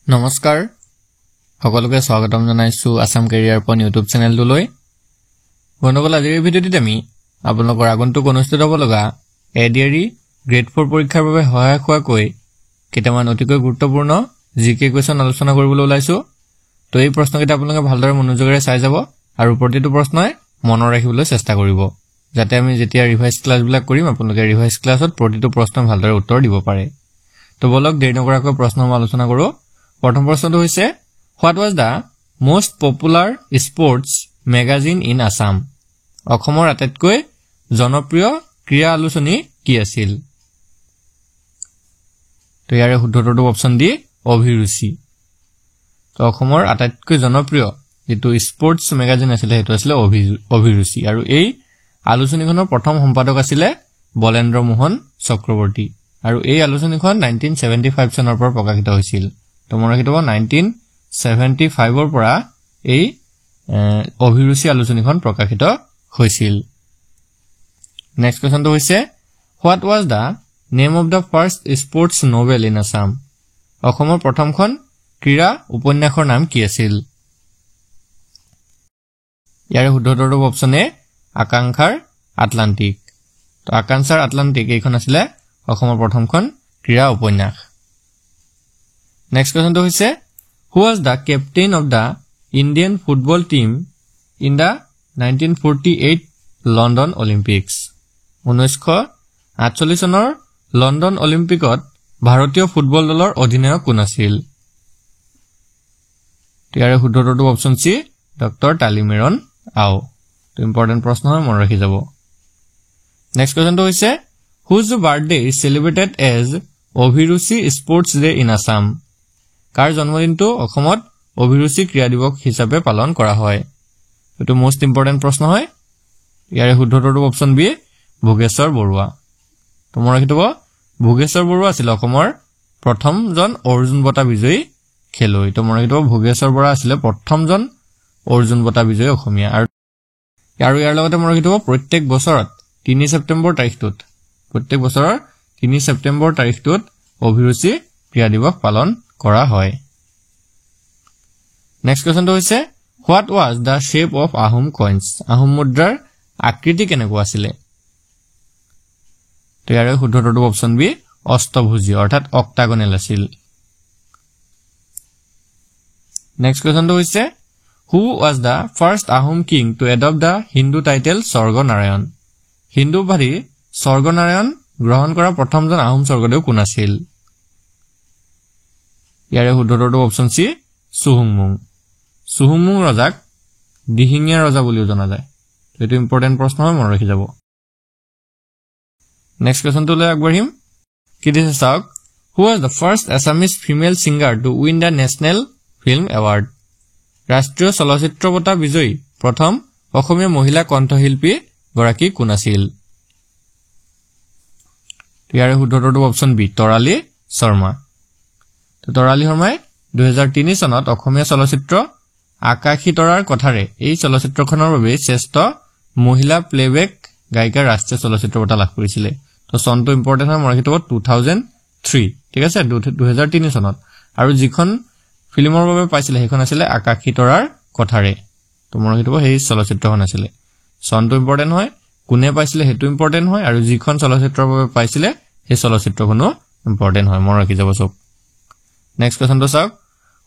নমস্কাৰ সকলোকে স্বাগতম জনাইছো আসাম কেৰিয়াৰ পন ইউটিউব চেনেলটোলৈ বন্ধুসকল আজিৰ ভিডিঅ'টিত আমি আপোনালোকৰ আগন্তুক অনুষ্ঠিত হ'ব লগা এডিআৰই গ্ৰেড 4 পৰীক্ষাৰ বাবে সহায়ক হোৱাকৈ কেইটামান অতিকৈ গুৰুত্বপূৰ্ণ জিকে কুৱেশ্যন আলোচনা কৰিবলৈ ওলাইছো তো এই প্ৰশ্নকেইটা আপোনালোকে ভালদৰে মনোযোগেৰে চাই যাব আৰু প্ৰতিটো প্ৰশ্নই মনত ৰাখিবলৈ চেষ্টা কৰিব যাতে আমি যেতিয়া ৰিভাইজ ক্লাছবিলাক কৰিম আপোনালোকে ৰিভাইজ ক্লাছত প্ৰতিটো প্ৰশ্ন ভালদৰে উত্তৰ দিব পাৰে তো বলক দেৰি নকৰাকৈ প্ৰশ্ন আলোচনা কৰো প্ৰথম প্ৰশ্নটো হৈছে What was the most popular sports magazine in Assam? অসমৰ আটাইতকৈ জনপ্ৰিয় ক্ৰীড়া আলোচনী কি আছিল? তো ইয়াৰে শুদ্ধটো অপচন ডি অভিৰুচি। তো অসমৰ আটাইতকৈ জনপ্ৰিয় যেটো স্পৰ্টছ মেগাজিন আছিল হেতু আছিল অভিৰুচি আৰু এই আলোচনীখনৰ প্ৰথম সম্পাদক আছিল বলেন্দ্ৰ মোহন চক্ৰৱৰ্তী আৰু এই আলোচনীখন 1975 চনৰ পৰা প্ৰকাশিত হৈছিল। তো মনত ৰাখিব 1975 ৰ পৰা এই অভিৰুচি আলোচনীখন প্ৰকাশিত হৈছিল। নেক্সট কোৱেশ্চনটো হৈছে What was the name of the first sports novel in Assam? অসমৰ প্ৰথমখন ক্ৰীড়া উপন্যাসৰ নাম কি আছিল? ইয়াৰে শুদ্ধটো অপচন এ আকাংক্ষাৰ আটলান্টিক। তো আকাংক্ষাৰ আটলান্টিক এইখন আছিল অসমৰ প্ৰথমখন ক্ৰীড়া উপন্যাস। নেক্সট কোৱেশ্চনটো হৈছে Who was the captain of the Indian football team in the 1948 London Olympics? 1948 চনৰ লণ্ডন অলিম্পিকত ভাৰতীয় ফুটবল দলৰ অধিনায়ক কোন আছিল? ইয়াৰে শুদ্ধটো অপচন সি ডক্টৰ টালিমেৰন আও। তো ইম্পৰ্টেন্ট প্ৰশ্ন হয় মনত ৰাখি যাব। নেক্সট কোৱেশ্চনটো হৈছে Whose birthday is celebrated as অভিৰুচি স্পৰ্টছ ডে ইন আসাম? কাৰ জন্মদিনটো অসমত অভিৰুচি ক্ৰীড়া দিৱস হিচাপে পালন কৰা হয়? এটো মোস্ট ইম্পৰ্টেন্ট প্ৰশ্ন হয়। ইয়াৰে শুদ্ধটো অপচন বি ভোগেশ্বৰ বৰুৱা। তো মনত ৰাখিব ভোগেশ্বৰ বৰুৱা আছিল অসমৰ প্ৰথমজন অৰ্জুন বঁটা বিজয়ী খেলুৱৈ। তো মনত ৰাখিব ভোগেশ্বৰ বৰুৱা আছিল প্ৰথমজন অৰ্জুন বঁটা বিজয়ী অসমীয়া আৰু ইয়াৰ লগতে মনত ৰাখিব প্ৰত্যেক বছৰত 3 ছেপ্টেম্বৰ তাৰিখটোত অভিৰুচি ক্ৰীড়া দিৱস পালন কৰা হয়। নেক্সট কোৱেশ্চনটো হৈছে What was the shape of Ahom coins? Ahom মুদ্ৰাৰ আকৃতি কেনেকুৱা আছিল? তো ইয়াৰে শুদ্ধটো অপচন বি অষ্টভুজী অৰ্থাৎ অক্টাগনেল আছিল। নেক্সট কোৱেশ্চনটো হৈছে Who was the first Ahom king to adopt the Hindu title Swarganarayan? Hindu উপাধি স্বৰ্গনাৰায়ণ গ্ৰহণ কৰা প্ৰথমজন আহোম স্বৰ্গদেউ কোন আছিল? ইয়াৰে শুদ্ধটো অপচন সি সুহুংমুং ৰজাক দিহিঙীয়া ৰজা বুলিও জনা যায়। এটো ইম্পৰ্টেন্ট প্ৰশ্ন হয় মনত ৰাখি যাব। নেক্সট কোৱেশ্চনটো লৈ আগবাঢ়িম কি দিছে চাওক Who was the first Assamese female singer to win the National Film Award? ৰাষ্ট্ৰীয় চলচ্চিত্ৰ বঁটা বিজয়ী প্ৰথম অসমীয়া মহিলা কণ্ঠশিল্পী গৰাকী কোন আছিল? ইয়াৰে শুদ্ধটো অপচন বি তৰালী শৰ্মা। তো তৰালী শৰ্মাই 2003 চনত অসমীয়া চলচ্চিত্ৰ আকাশী তৰাৰ কথাৰে এই চলচ্চিত্ৰখনৰ বাবে শ্ৰেষ্ঠ মহিলা প্লেবেক গায়িকা ৰাষ্ট্ৰীয় চলচ্চিত্ৰ বঁটা লাভ কৰিছিল। তো চনটো ইম্পৰ্টেন্ট হয় মনত ৰাখিব 2003 ঠিক আছে 2003 চনত আৰু যিখন ফিল্মৰ বাবে পাইছিল সেইখন আছিল আকাশী তৰাৰ কথাৰে। তো মনত ৰাখিব সেই চলচ্চিত্ৰখন আছিল। চনটো ইম্পৰ্টেন্ট হয় কোনে পাইছিল হেতু ইম্পৰ্টেন্ট হয় আৰু যিখন চলচ্চিত্ৰৰ বাবে পাইছিল সেই চলচ্চিত্ৰখনো ইম্পৰ্টেন্ট হয় মনত ৰাখি যাব সব। নেক্সট কোৱেশ্চনটো চাওক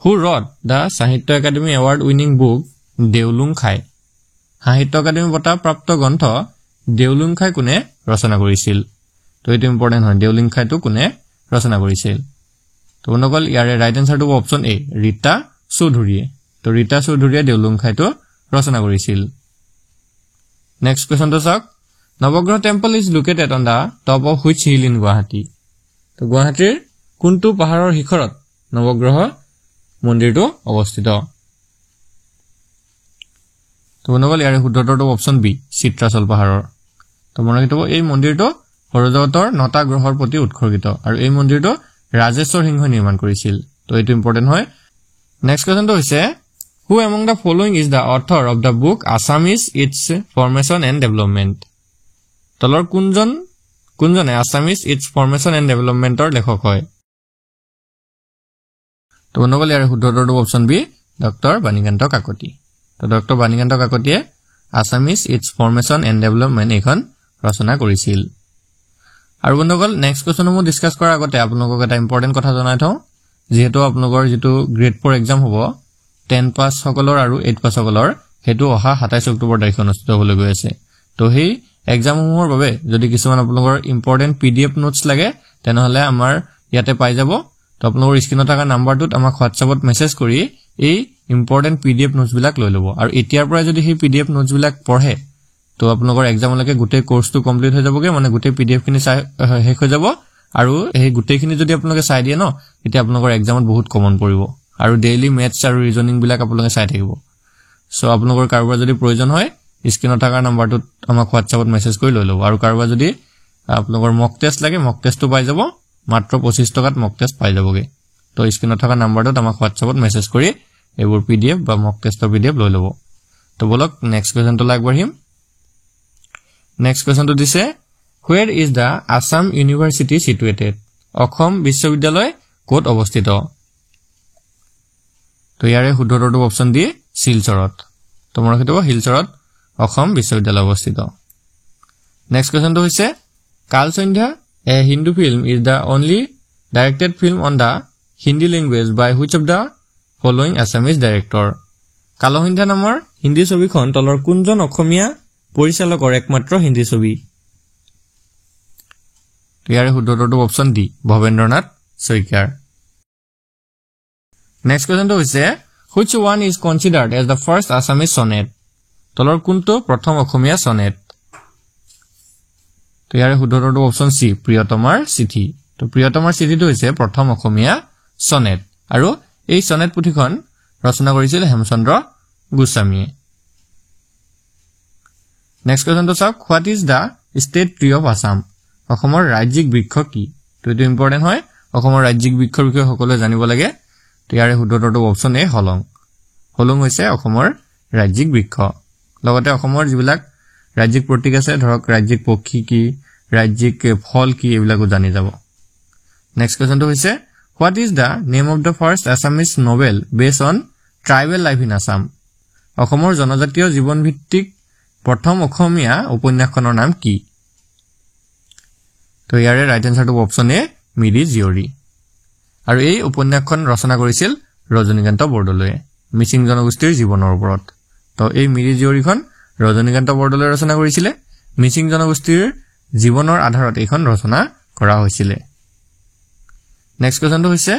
Who wrote the সাহিত্য একাডেমী এৱাৰ্ড উইনিং বুক দেউলুং খাই? সাহিত্য একাডেমী বঁটা প্ৰাপ্ত গ্ৰন্থ দেউলুং খাই কোনে ৰচনা কৰিছিল? তো এটো ইম্পৰ্টেন্ট হয় দেউলুং খাইটো কোনে ৰচনা কৰিছিল? তো বন্ধুসকল ইয়াৰে ৰাইট এনসাৰটো অপচন এ ৰীতা চৌধুৰীয়ে। তো ৰীতা চৌধুৰীয়ে দেউলুং খাইটো ৰচনা কৰিছিল। নেক্সট কোৱেশ্চনটো চাওক Navagraha temple is located on the top of which hill in Guwahati? তো গুৱাহাটীৰ কোনটো পাহাৰৰ শিখৰত নৱগ্ৰহ মন্দিৰটো অৱস্থিত? তো বন্ধুসকল ইয়াৰে শুদ্ধটো অপচন বি চিত্ৰাচল পাহাৰৰ। তো মনত ৰাখিব এই মন্দিৰটো সৌৰজগতৰ 9টা গ্ৰহৰ প্ৰতি উৎসৰ্গিত আৰু এই মন্দিৰটো ৰাজেশ্বৰ সিংহই নিৰ্মাণ কৰিছিল। তো এটো ইম্পৰ্টেন্ট হয়। নেক্সট কোৱেশ্চনটো হৈছে Who among the following is the author of the book Assamese Its Formation and Development? তলৰ কোনজনে Assamese Its Formation and Development ৰ লেখক হয়? তো বন্ধুসকল ইয়াৰ শুদ্ধ উত্তৰটো option B doctor Banikanta Kakati তো ডক্টৰ বাণীকান্ত কাকতিয়ে Assamese its formation and development এখন ৰচনা কৰিছিল আৰু বন্ধুসকল নেক্সট কোৱেশ্চনসমূহ ডিসকাস কৰাৰ আগতে আপোনালোকক এটা ইম্পৰ্টেন্ট কথা জনাই থওঁ যেহেতু আপোনালোকৰ যেটো গ্ৰেড 4 এক্সাম হ'ব 10 পাস সকলৰ আৰু 8 পাস সকলৰ হেতু অহা 27 অক্টোবৰ তাৰিখে অনুষ্ঠিত হ'বলৈ গৈ আছে তো হেই এক্সামসমূহৰ বাবে যদি কিছুমান আপোনালোকৰ ইম্পৰ্টেন্ট পিডিএফ নোটস লাগে তেনেহলে আমাৰ ইয়াতে পাই যাব তো আপোনালোকৰ স্ক্ৰিনত থকা নাম্বাৰটোত আমাক হোৱাটছআপত মেছেজ কৰি এই ইম্পৰ্টেন্ট পিডিএফ নোটস বিলাক লৈ ল'ব আৰু এতিয়াৰ পৰা যদি সেই পিডিএফ নোটস বিলাক পঢ়ে তো আপোনালোকৰ এক্সামলৈকে গোটেই কোৰ্সটো কমপ্লিট হৈ যাবগে মানে গোটেই পিডিএফ খিনি শেষ হৈ যাব আৰু এই গোটেইখিনি যদি আপোনালোকে চাই দিয়ে ন এতিয়া আপোনালোকৰ এক্সামত বহুত কমন পৰিব আৰু ডেইলি মেথছ আৰু ৰিজনিং বিলাক আপোনালোকে চাই থাকিব সো আপোনালোকৰ কাৰোবাৰ যদি প্ৰয়োজন হয় স্ক্ৰিনত থকা নাম্বাৰটোত আমাক হোৱাটছআপত মেছেজ কৰি লৈ ল'ব আৰু কাৰোবাৰ যদি আপোনালোকৰ মক টেষ্ট লাগে মক টেষ্টটো পাই যাব মাত্ৰ 25 টকাত মক টেষ্ট পাই যাবগে তো স্ক্ৰিনত থকা নাম্বাৰটোত আমাক হোৱাটছআপত মেছেজ কৰি এইবোৰ পিডিএফ বা মক টেষ্টৰ পিডিএফ লৈ ল'ব তো বলক নেক্সট কোৱেশ্চনটো আগবাঢ়িম নেক্সট কোৱেশ্চনটো দিছে Where is the Assam University situated? Assam বিশ্ববিদ্যালয় ক'ত অৱস্থিত? তো ইয়াৰে শুদ্ধ উত্তৰটো অপচন ডি শিলচৰত। তো মনত ৰাখিব শিলচৰত অসম বিশ্ববিদ্যালয় অৱস্থিত। নেক্সট কোৱেশ্চনটো হৈছে Kalsandhya a Hindu film is the only directed film on the Hindi language by which of the following Assamese director? Kalsandhya নামৰ হিন্দী ছবিখন তলৰ কোনজন অসমীয়া পৰিচালকৰ একমাত্ৰ হিন্দী ছবি? ইয়াৰে শুদ্ধ উত্তৰটো অপচন ডি ভবেন্দ্ৰনাথ শইকীয়াৰ। নেক্সট কোৱেশ্চনটো হৈছে which one is considered as the first Assamese sonnet? তলৰ কোনটো প্ৰথম অসমীয়া সনেট? তো ইয়াৰে শুদ্ধ উত্তৰটো অপচন সি প্ৰিয়তমাৰ চিঠি। তো প্ৰিয়তমাৰ চিঠিটো হৈছে প্ৰথম অসমীয়া সনেট আৰু এই সনেট পুথিখন ৰচনা কৰিছিল হেমচন্দ্ৰ গোস্বামীয়ে। নেক্সট কোৱেশ্চনটো চাওক what is the state tree of Assam? অসমৰ ৰাজ্যিক বৃক্ষ কি? তো এটো ইম্পৰ্টেন্ট হয় অসমৰ ৰাজ্যিক বৃক্ষৰ বিষয়ে সকলোৱে জানিব লাগে। তো ইয়াৰে শুদ্ধ উত্তৰটো অপচন এ হলং। হলং হৈছে অসমৰ ৰাজ্যিক বৃক্ষ। লগতে অসমৰ যিবিলাক ৰাজ্যিক প্ৰতীক আছে ধৰক ৰাজ্যিক পক্ষী কি ৰাজ্যিক ফল কি এইবিলাকো জানি যাব। নেক্সট কোৱেশ্চনটো হৈছে what is the name of the first Assamese novel based on tribal life in Assam? অসমৰ জনজাতীয় জীৱন ভিত্তিক প্ৰথম অসমীয়া উপন্যাসখনৰ নাম কি? তো ইয়াৰে ৰাইট আনসাৰটো অপচন এ মিৰি জিয়ৰি। আৰু এই উপন্যাসখন ৰচনা কৰিছিল ৰজনীকান্ত বৰদলৈয়ে মিচিং জনগোষ্ঠীৰ জীৱনৰ ওপৰত। তো এই মিৰি জিয়ৰিখন ৰজনীকান্ত বৰদলৈয়ে ৰচনা কৰিছিলে মিচিং জনগোষ্ঠীৰ জীৱনৰ আধাৰত এইখন ৰচনা কৰা হৈছিল। নেক্সট কোৱেশ্চনটো হৈছে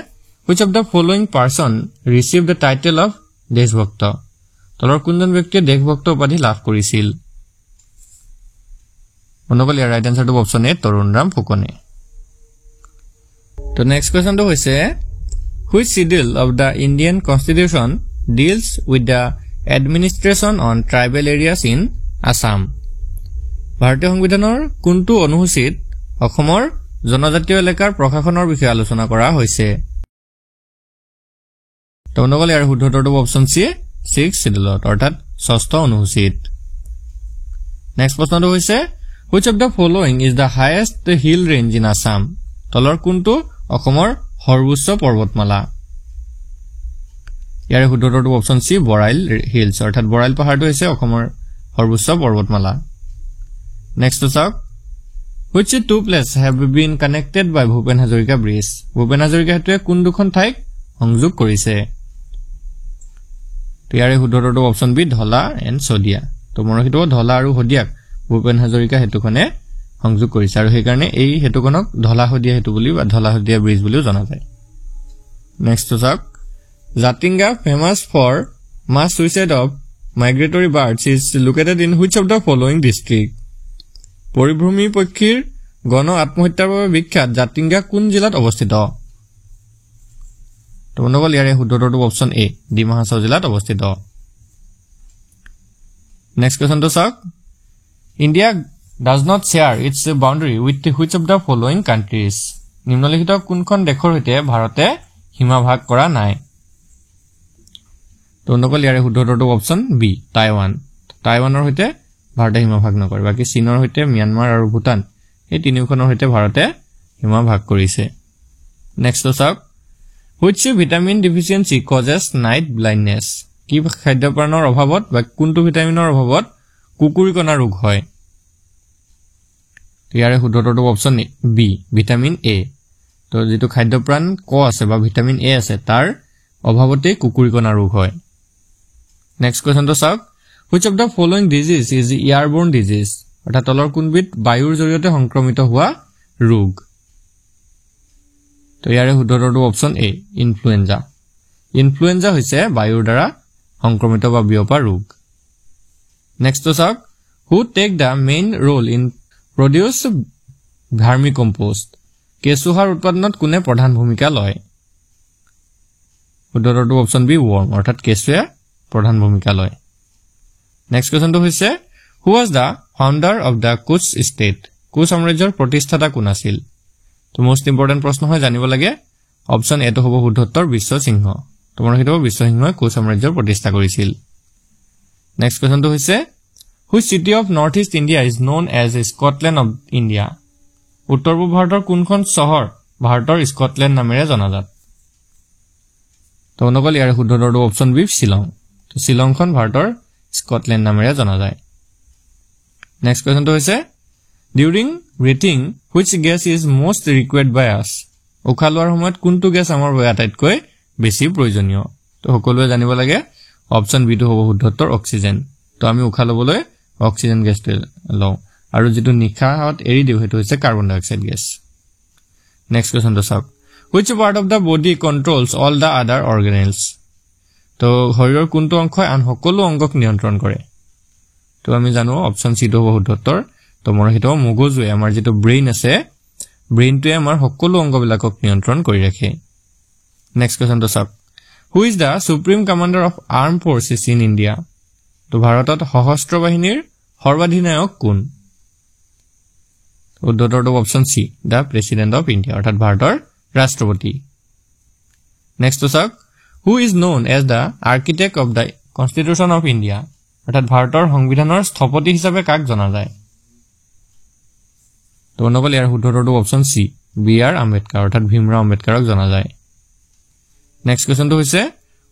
which of the following person received the title of দেশভক্ত? তলৰ কোনজন ব্যক্তিয়ে দেশভক্ত উপাধি লাভ কৰিছিল? বন্ধুসকল ইয়াৰ ৰাইট আনসাৰটো অপচন এ তৰুণৰাম ফুকনে। তো নেক্সট কোৱেশ্চনটো হৈছে which schedule of the Indian Constitution deals with the administration on tribal areas in Assam? ভাৰতীয় সংবিধানৰ কোনটো অনুসূচীত অসমৰ জনজাতীয় এলেকাৰ প্ৰশাসনৰ বিষয়ে আলোচনা কৰা হৈছে? তো বন্ধুসকল ইয়াৰ শুদ্ধ উত্তৰটো অপচন সি 6 শিডিউলত অৰ্থাৎ ষষ্ঠ অনুসূচীত। নেক্সট প্ৰশ্নটো হৈছে which of the following is the highest hill range in Assam? তলৰ কোনটো অসমৰ সৰ্বোচ্চ পৰ্বতমালা? ইয়াৰে শুদ্ধ উত্তৰটো অপচন সি বৰাইল হিলছ অৰ্থাৎ বৰাইল পাহাৰটো হৈছে অসমৰ সৰ্বোচ্চ পৰ্বতমালা। নেক্সট চাওক which two places have been connected by Bhupen Hazarika bridge? Bhupen Hazarika সেতুৱে কোন দুখন ঠাইক সংযোগ কৰিছে? ইয়াৰে শুদ্ধ উত্তৰটো option B Dhola and Sadiya. তো মনত ৰাখিব ধলা আৰু শদিয়াক ভূপেন হাজৰিকা সেতুখনে সংযোগ কৰিছে আৰু সেইকাৰণে এই সেতুখনক ধলা শদিয়া সেতু বুলি বা ধলা শদিয়া ব্ৰিজ বুলিও জনা যায়। নেক্সট চাওক Jatinga famous for mass suicide of migratory birds is located in which of the following district? পৰিভ্ৰমী পক্ষীৰ গণ আত্মহত্যাৰ বাবে বিখ্যাত জাতিংগা কোন জিলাত অৱস্থিত? তো বন্ধুসকল ইয়াৰে শুদ্ধ উত্তৰটো অপচন এ ডিমা হাছাও জিলাত অৱস্থিত। নেক্সট কোৱেশ্চনটো চাওক India does not share its boundary with which of the following countries? নিম্নলিখিত কোনখন দেশৰ সৈতে ভাৰতে সীমা ভাগ কৰা নাই? তো বন্ধুসকল ইয়াৰে শুদ্ধ উত্তৰটো অপচন বি টাইৱান। টাইৱানৰ সৈতে ভাৰতে সীমা ভাগ নকৰে বাকি চীনৰ সৈতে ম্যানমাৰ আৰু ভূটান এই তিনিখনৰ সৈতে ভাৰতে সীমা ভাগ কৰিছে। নেক্সট চাওক Which vitamin deficiency causes night blindness? কি খাদ্যপ্ৰাণৰ অভাৱত বা কোনটো ভিটামিনৰ অভাৱত কুকুৰিকণা ৰোগ হয়? ইয়াৰে শুদ্ধটো অপচন বি ভিটামিন এ। তো যেটো খাদ্যপ্ৰাণ ক আছে বা ভিটামিন এ আছে তাৰ অভাৱতে কুকুৰিকণা ৰোগ হয়। নেক্সট কোৱেশ্চনটো চাওক, which of the following disease is airborne disease? অৰ্থাৎ তলৰ কোনবিধ বায়ুৰ জৰিয়তে সংক্ৰমিত হোৱা ৰোগ? তো ইয়াৰে শুদ্ধটো অপচন এ ইনফ্লুৱেঞ্জা। ইনফ্লুৱেঞ্জা হৈছে বায়ুৰ দ্বাৰা সংক্ৰমিত বা বিয়পা ৰোগ। নেক্সটটো চাওক, who take the main role in produce vermicompost? কেঁচুসাৰ উৎপাদনত কোনে প্ৰধান ভূমিকা লয়? শুদ্ধটো অপচন বি worm, অৰ্থাৎ কেঁচুৱে প্ৰধান ভূমিকা লয়। নেক্সট কোৱেশ্চনটো হৈছে, who was the founder of the Kutch state? কুচ সাম্ৰাজ্যৰ প্ৰতিষ্ঠাতা কোন আছিল? তো মোস্ট ইম্পৰ্টেন্ট প্ৰশ্ন হয়, জানিব লাগে। অপচন এটো হ'ব শুদ্ধ উত্তৰ বিশ্বসিংহ। তোমাৰ হিটো বিশ্বসিংহই কুচ সাম্ৰাজ্যৰ প্ৰতিষ্ঠা কৰিছিল। নেক্সট কোৱেশ্চনটো হৈছে, which city of northeast India is known as Scotland of India? উত্তৰ পূব ভাৰতৰ কোনখন চহৰ ভাৰতৰ স্কটলেণ্ড নামেৰে জনাজাত? তো অনুকল ইয়াৰ শুদ্ধ উত্তৰটো অপচন বি শিলং। তো শিলংখন ভাৰতৰ স্কটলেণ্ড নামেৰে জনা যায়। নেক্সট কোৱেশ্চনটো হৈছে, during breathing which gas is most required by us? উশাহ লোৱাৰ সময়ত কোনটো গেছ আমাৰ বাবে আটাইতকৈ বেছি প্ৰয়োজনীয়? তো সকলোৱে জানিব লাগে অপচন বি টো হ'ব শুদ্ধ উত্তৰ অক্সিজেন। তো আমি উশাহ ল'বলৈ অক্সিজেন গেছটো লওঁ আৰু যেটো নিশাহত এৰি দিও হেতু হৈছে কাৰ্বন ডাই অক্সাইড গেছ। নেক্সট কোৱেশ্চনটো চাওক, which part of the body controls all the other organelles? তো শৰীৰৰ কোনটো অংশই আন সকলো অংগক নিয়ন্ত্ৰণ কৰে? তো আমি জানো অপচন সি টো হ'ব শুদ্ধ উত্তৰ। তো মোৰ হিটো মগজুৱে আমাৰ যেটো ব্ৰেইন আছে, ব্ৰেইনটোৱে আমাৰ সকলো অংগবিলাকক নিয়ন্ত্ৰণ কৰি ৰাখে। নেক্সট কোৱেশ্চনটো চাওক, who is the supreme commander of armed forces in India? তো ভাৰতত সশস্ত্ৰ বাহিনীৰ সৰ্বাধিনায়ক কোন? উত্তৰটো option C the president of India, অৰ্থাৎ ভাৰতৰ ৰাষ্ট্ৰপতি। নেক্সটটো চাওক, who is known as the architect of the constitution of India? অৰ্থাৎ ভাৰতৰ সংবিধানৰ স্থপতি হিচাপে কাক জনা যায়? তো অনুকল ইয়াৰ শুদ্ধটো option C B R Ambedkar, অৰ্থাৎ ভীমৰাও আম্বেদকাৰক জনা যায়। নেক্সট কোৱেশ্চনটো হৈছে,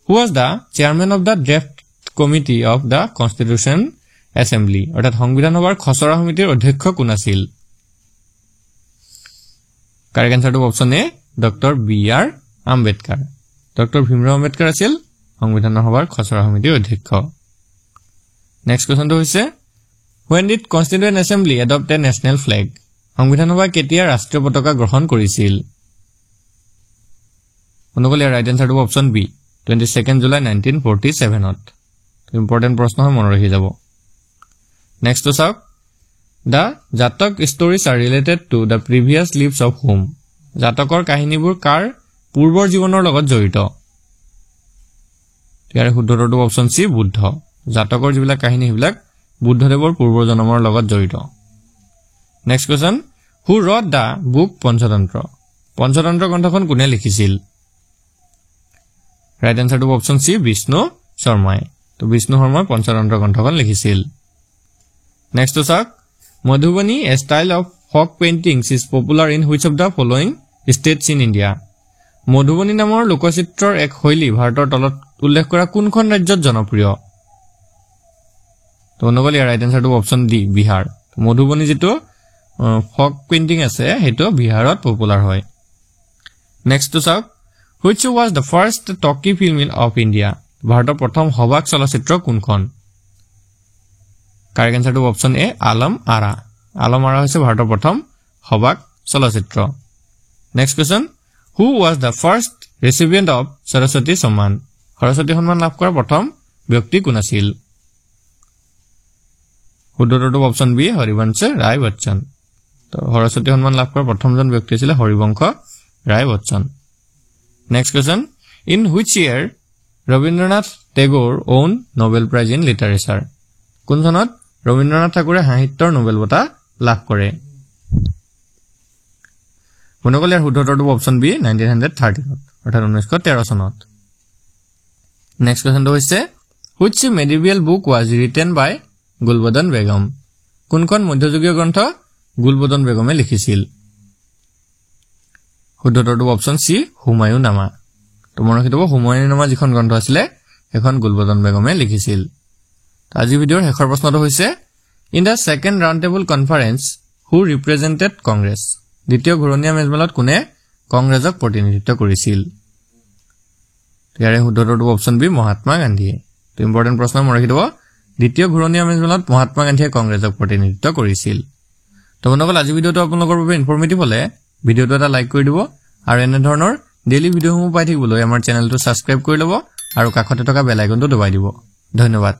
who was the chairman of the draft committee of the constitution assembly? অৰ্থাৎ সংবিধান সভাৰ খচৰা সমিতিৰ অধ্যক্ষ কোন আছিল? কাৰেক্ট আনসাৰটো option A doctor B R Ambedkar. Doctor Bhimrao Ambedkar আছিল সংবিধান সভাৰ খচৰা সমিতিৰ অধ্যক্ষ। নেক্সট কোৱেশ্চনটো হৈছে, when did constituent assembly adopt a national flag? সংবিধান সভাই কেতিয়া ৰাষ্ট্ৰীয় পতাকা গ্ৰহণ কৰিছিল? অনুকল ইয়াৰ ৰাইট আনসাৰটো অপচন বি 22 জুলাই 1947ত। ইম্পৰ্টেন্ট প্ৰশ্ন হয়, মনত ৰাখি যাব। নেক্সটটো চাওক, the জাতক stories are related to the previous lives of whom? জাতকৰ কাহিনীবোৰ কাৰ পূৰ্বৰ জীৱনৰ লগত জড়িত? ইয়াৰ শুদ্ধটো অপচন সি বুদ্ধ। জাতকৰ যিবিলাক কাহিনী সেইবিলাক বুদ্ধদেৱৰ পূৰ্বৰ জন্মৰ লগত জড়িত। Next question, who wrote the book Panchatantra? Panchatantra গ্ৰন্থখন কোনে লিখিছিল? ৰাইট আনসাৰটো অপচন সি বিষ্ণু শৰ্মাই। তো বিষ্ণু শৰ্মাই পঞ্চতন্ত্ৰ গ্ৰন্থখন লিখিছিল। নেক্সটটো চাওক, Madhubani a style of folk paintings is popular in which of the following states in India? Madhubani নামৰ লোকচিত্ৰৰ এক শৈলী ভাৰতৰ তলত উল্লেখ কৰা কোনখন ৰাজ্যত জনপ্ৰিয়? তো অনুকল ইয়াৰ ৰাইট আনসাৰটো অপচন ডি বিহাৰ। মধুবনী যেটো ফক পেইন্টিং আছে হেটো বিহাৰত পপুলাৰ হয়। নেক্সটটো চাওক, which was the first talkie film of India? ভাৰতৰ প্ৰথম সবাক চলচ্চিত্ৰ কোনখন? কাৰেক্ট আনসাৰটো অপচন এ আলম আৰা। আলম আৰা হৈছে ভাৰতৰ প্ৰথম সবাক চলচ্চিত্ৰ। Next question, who was the first recipient of Saraswati Samman? Saraswati Samman লাভ কৰা প্ৰথম ব্যক্তি কোন আছিল? শুদ্ধটো অপচন বি হৰিবংশ ৰায় বচ্চন। তো সৰস্বতী সন্মান লাভ কৰা প্ৰথমজন ব্যক্তি আছিল Harivansh Rai Bachchan. Next question, in which year Rabindranath Tagore own Nobel Prize in Literature? কোন চনত ৰবীন্দ্ৰনাথ ঠাকুৰে সাহিত্যৰ নোবেল বঁটা লাভ কৰে? অনুকল ইয়াৰ শুদ্ধটো অপচন বি 1913 অৰ্থাৎ 1913 চনত। নেক্সট কোৱেশ্চনটো হৈছে, which medieval book was written by Gulbadan Begum? কোনখন মধ্যযুগীয় গ্ৰন্থ গুলবদন বেগমে লিখিছিল? শুদ্ধটো অপচন সি হুমায়ুন নামা। তো মনত ৰাখিব হুমায়ুনী নামা যিখন গ্ৰন্থ আছিলে এখন গুলবদন বেগমে লিখিছিল আজি ভিডিঅ'ৰ শেষৰ প্ৰশ্নটো হৈছে in the second round table conference who represented Congress দ্বিতীয় ঘূৰণীয়া মেজমেলত কোনে কংগ্ৰেছক প্ৰতিনিধিত্ব কৰিছিল ইয়াৰে শুদ্ধটো অপচন বি মহাত্মা গান্ধীয়ে তো ইম্পৰ্টেন্ট প্ৰশ্ন মনত ৰাখিব দ্বিতীয় ঘূৰণীয়া মেজমেলত মহাত্মা গান্ধীয়ে কংগ্ৰেছক প্ৰতিনিধিত্ব কৰিছিল তো বন্ধুসকল আজি ভিডিঅ'টো আপোনালোকৰ বাবে ইনফৰমেটিভ হলে ভিডিঅ'টো এটা লাইক কৰি দিব আৰু এনে ধৰণৰ ডেইলি ভিডিঅ'সমূহ পাই থাকিবলৈ আমাৰ চেনেলটো সাবস্ক্ৰাইব কৰি ল'ব আৰু কাষতে থকা বেল আইকনটো দবাই দিব ধন্যবাদ